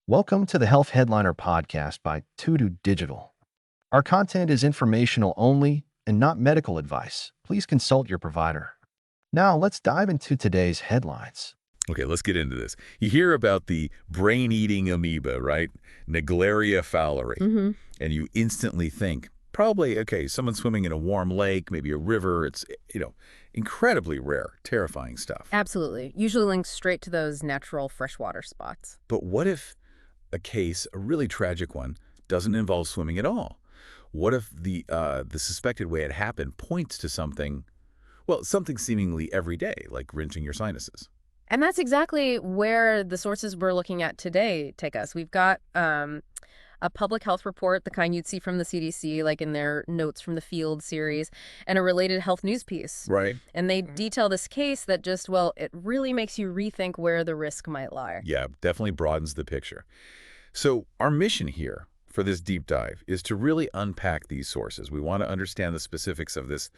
Welcome to the Health Headliner podcast by Tudu Digital. Our content is informational only and not medical advice. Please consult your provider. Now, let's dive into today's headlines. Okay, let's get into this. You hear about the brain-eating amoeba, right? Naegleria fowleri. And you instantly think, probably, okay, someone swimming in a warm lake, maybe a river. It's, incredibly rare, terrifying stuff. Absolutely. Usually linked straight to those natural freshwater spots. But what if a case, a really tragic one, doesn't involve swimming at all? What if the suspected way it happened points to something, well, something seemingly everyday, like rinsing your sinuses? And that's exactly where the sources we're looking at today take us. We've got a public health report, the kind you'd see from the CDC, like in their Notes from the Field series, and a related health news piece. Right. And they detail this case that just, well, it really makes you rethink where the risk might lie. Yeah, definitely broadens the picture. So our mission here for this deep dive is to really unpack these sources. We want to understand the specifics of this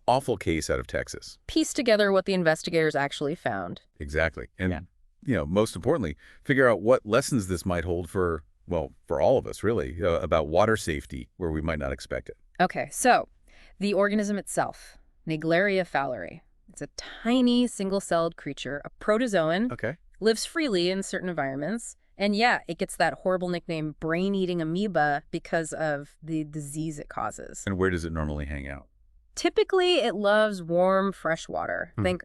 awful case out of Texas. Piece together what the investigators actually found. Exactly. And, most importantly, figure out what lessons this might hold for, well, for all of us, really, about water safety where we might not expect it. Okay, so the organism itself, Naegleria fowleri. It's a tiny single-celled creature, a protozoan, Okay. lives freely in certain environments. And yeah, it gets that horrible nickname brain-eating amoeba because of the disease it causes. And where does it normally hang out? Typically, it loves warm, fresh water. Think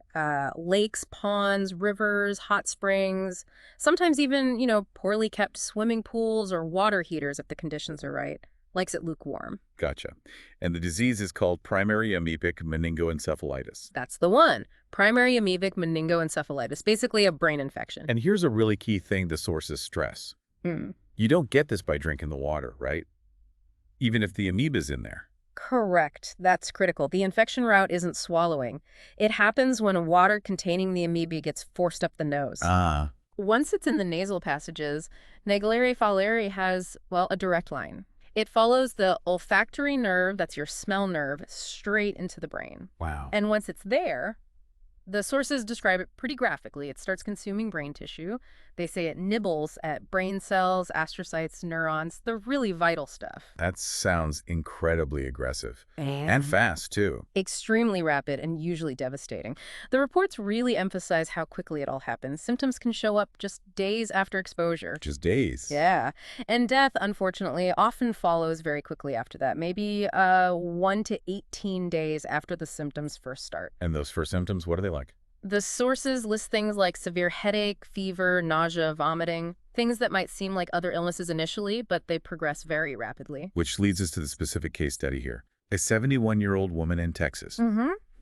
lakes, ponds, rivers, hot springs, sometimes even, poorly kept swimming pools or water heaters if the conditions are right. Likes it lukewarm. Gotcha. And the disease is called primary amoebic meningoencephalitis. That's the one. Primary amoebic meningoencephalitis, basically a brain infection. And here's a really key thing the sources stress. You don't get this by drinking the water, right? Even if the amoeba's in there. Correct. That's critical. The infection route isn't swallowing. It happens when water containing the amoeba gets forced up the nose. Once it's in the nasal passages, Naegleria fowleri has, well, a direct line. It follows the olfactory nerve, that's your smell nerve, straight into the brain. Wow. And once it's there, the sources describe it pretty graphically. It starts consuming brain tissue. They say it nibbles at brain cells, astrocytes, neurons, the really vital stuff. That sounds incredibly aggressive. And fast, too. Extremely rapid and usually devastating. The reports really emphasize how quickly it all happens. Symptoms can show up just days after exposure. Just days. Yeah. And death, unfortunately, often follows very quickly after that, maybe 1 to 18 days after the symptoms first start. And those first symptoms, what are they like? The sources list things like severe headache, fever, nausea, vomiting, things that might seem like other illnesses initially, but they progress very rapidly. Which leads us to the specific case study here. A 71-year-old woman in Texas.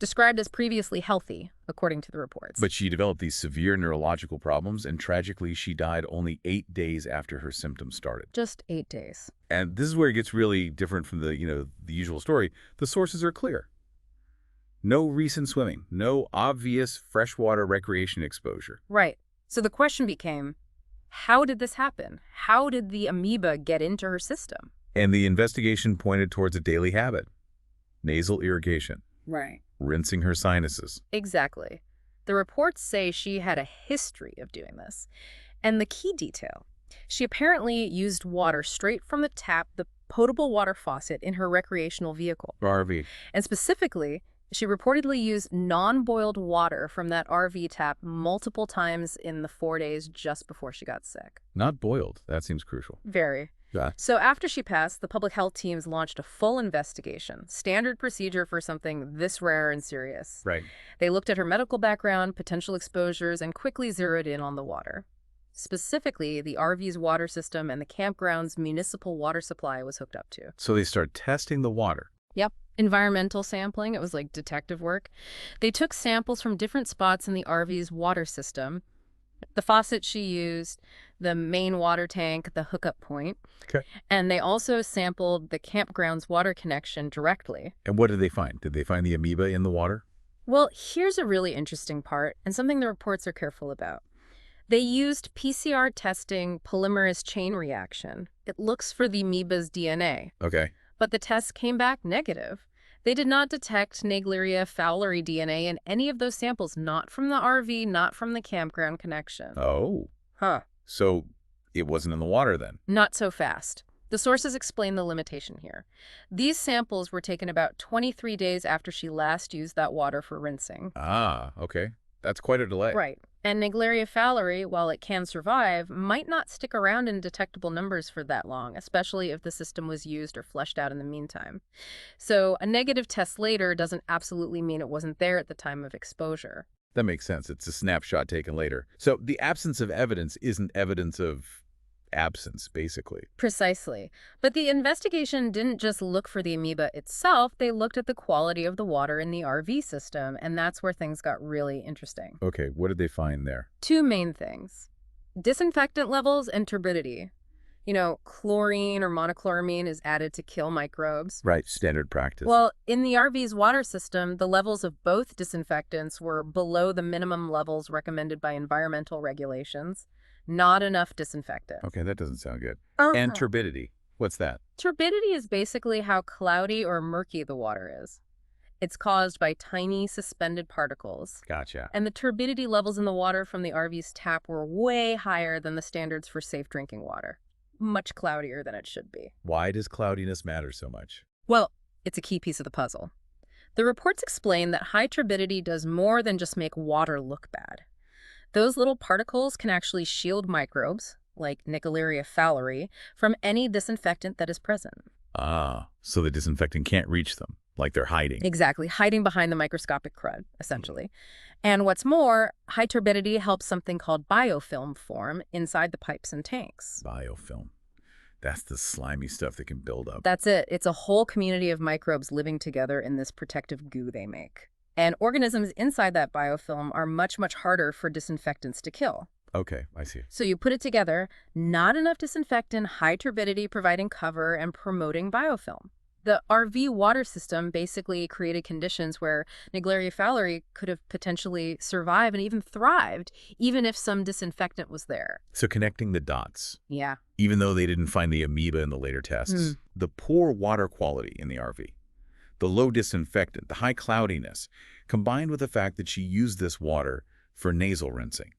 Described as previously healthy, according to the reports. But she developed these severe neurological problems, and tragically, she died only 8 days after her symptoms started. Just 8 days. And this is where it gets really different from the usual story. The sources are clear. No recent swimming, no obvious freshwater recreation exposure. Right. So the question became, how did this happen? How did the amoeba get into her system? And the investigation pointed towards a daily habit. Nasal irrigation. Right. Rinsing her sinuses. Exactly. The reports say she had a history of doing this. And the key detail, she apparently used water straight from the tap, the potable water faucet in her recreational vehicle. RV. And specifically, she reportedly used non-boiled water from that RV tap multiple times in the 4 days just before she got sick. Not boiled. That seems crucial. Very. Yeah. So after she passed, the public health teams launched a full investigation, standard procedure for something this rare and serious. Right. They looked at her medical background, potential exposures, and quickly zeroed in on the water. Specifically, the RV's water system and the campground's municipal water supply was hooked up to. So they start testing the water. Yep. Environmental sampling. It was like detective work. They took samples from different spots in the RV's water system, the faucet she used, the main water tank, the hookup point. Okay. And they also sampled the campground's water connection directly. And what did they find? Did they find the amoeba in the water? Well, here's a really interesting part, and something the reports are careful about. They used PCR testing polymerase chain reaction. It looks for the amoeba's DNA. Okay. But the tests came back negative. They did not detect Naegleria fowleri DNA in any of those samples, not from the RV, not from the campground connection. Oh. Huh. So it wasn't in the water then. Not so fast. The sources explain the limitation here. These samples were taken about 23 days after she last used that water for rinsing. Ah, okay. That's quite a delay. Right. And Naegleria fowleri, while it can survive, might not stick around in detectable numbers for that long, especially if the system was used or flushed out in the meantime. So a negative test later doesn't absolutely mean it wasn't there at the time of exposure. That makes sense. It's a snapshot taken later. So the absence of evidence isn't evidence of absence, basically. Precisely. But the investigation didn't just look for the amoeba itself, they looked at the quality of the water in the RV system, and that's where things got really interesting. Okay, what did they find there? Two main things: disinfectant levels and turbidity. You know, chlorine or monochloramine is added to kill microbes. Right, standard practice. Well, in the RV's water system, the levels of both disinfectants were below the minimum levels recommended by environmental regulations. Not enough disinfectant. Okay, that doesn't sound good. And turbidity. What's that? Turbidity is basically how cloudy or murky the water is. It's caused by tiny suspended particles. Gotcha. And the turbidity levels in the water from the RV's tap were way higher than the standards for safe drinking water. Much cloudier than it should be. Why does cloudiness matter so much? Well, it's a key piece of the puzzle. The reports explain that high turbidity does more than just make water look bad. Those little particles can actually shield microbes, like Naegleria fowleri, from any disinfectant that is present. Ah, so the disinfectant can't reach them, like they're hiding. Exactly, hiding behind the microscopic crud, essentially. And what's more, high turbidity helps something called biofilm form inside the pipes and tanks. Biofilm. That's the slimy stuff that can build up. That's it. It's a whole community of microbes living together in this protective goo they make. And organisms inside that biofilm are much, much harder for disinfectants to kill. Okay, I see. So you put it together, not enough disinfectant, high turbidity providing cover and promoting biofilm. The RV water system basically created conditions where Naegleria fowleri could have potentially survived and even thrived, even if some disinfectant was there. So connecting the dots. Yeah. Even though they didn't find the amoeba in the later tests, the poor water quality in the RV, the low disinfectant, the high cloudiness, combined with the fact that she used this water for nasal rinsing.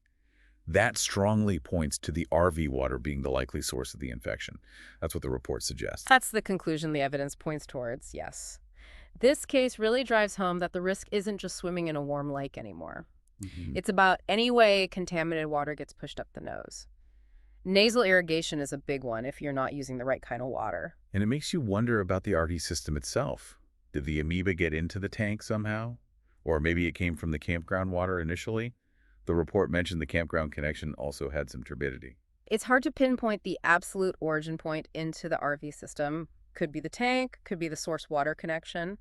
That strongly points to the RV water being the likely source of the infection. That's what the report suggests. That's the conclusion the evidence points towards, yes. This case really drives home that the risk isn't just swimming in a warm lake anymore. It's about any way contaminated water gets pushed up the nose. Nasal irrigation is a big one if you're not using the right kind of water. And it makes you wonder about the RV system itself. Did the amoeba get into the tank somehow? Or maybe it came from the campground water initially? The report mentioned the campground connection also had some turbidity. It's hard to pinpoint the absolute origin point into the RV system. Could be the tank, could be the source water connection.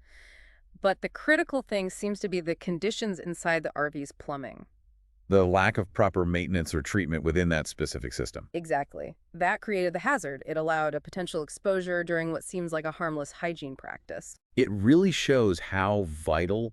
But the critical thing seems to be the conditions inside the RV's plumbing. The lack of proper maintenance or treatment within that specific system. Exactly. That created the hazard. It allowed a potential exposure during what seems like a harmless hygiene practice. It really shows how vital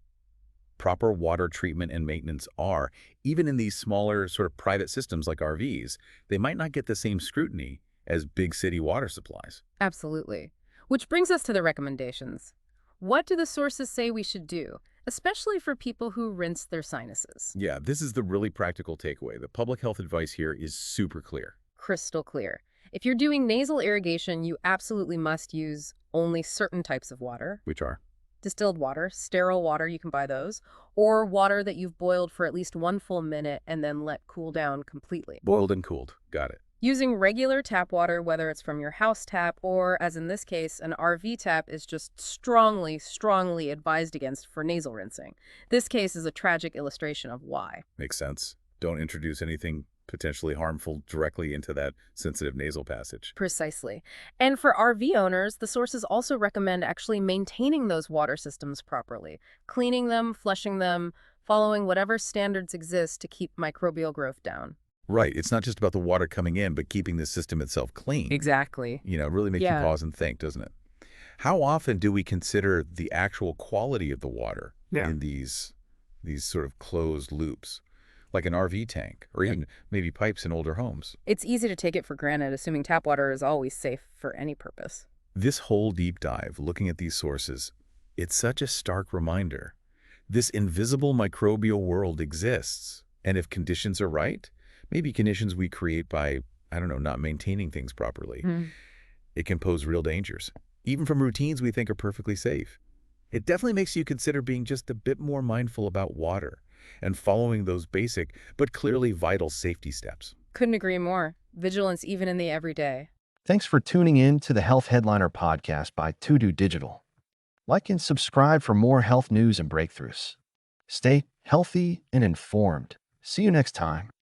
proper water treatment and maintenance are. Even in these smaller sort of private systems like RVs, they might not get the same scrutiny as big city water supplies. Absolutely. Which brings us to the recommendations. What do the sources say we should do, especially for people who rinse their sinuses? Yeah, this is the really practical takeaway. The public health advice here is super clear. Crystal clear. If you're doing nasal irrigation, you absolutely must use only certain types of water. Which are? Distilled water, sterile water, you can buy those, or water that you've boiled for at least 1 full minute and then let cool down completely. Boiled and cooled. Got it. Using regular tap water, whether it's from your house tap or, as in this case, an RV tap, is just strongly, strongly advised against for nasal rinsing. This case is a tragic illustration of why. Makes sense. Don't introduce anything potentially harmful directly into that sensitive nasal passage. Precisely. And for RV owners, the sources also recommend actually maintaining those water systems properly, cleaning them, flushing them, following whatever standards exist to keep microbial growth down. Right. It's not just about the water coming in, but keeping the system itself clean. Exactly. You know, it really makes you pause and think, doesn't it? How often do we consider the actual quality of the water in these sort of closed loops? Like an RV tank, or even maybe pipes in older homes. It's easy to take it for granted, assuming tap water is always safe for any purpose. This whole deep dive, looking at these sources, it's such a stark reminder. This invisible microbial world exists, and if conditions are right, maybe conditions we create by I don't know, not maintaining things properly, it can pose real dangers, even from routines we think are perfectly safe. It definitely makes you consider being just a bit more mindful about water and following those basic but clearly vital safety steps. Couldn't agree more. Vigilance even in the everyday. Thanks for tuning in to the Health Headliner podcast by To Digital. Like and subscribe for more health news and breakthroughs. Stay healthy and informed. See you next time.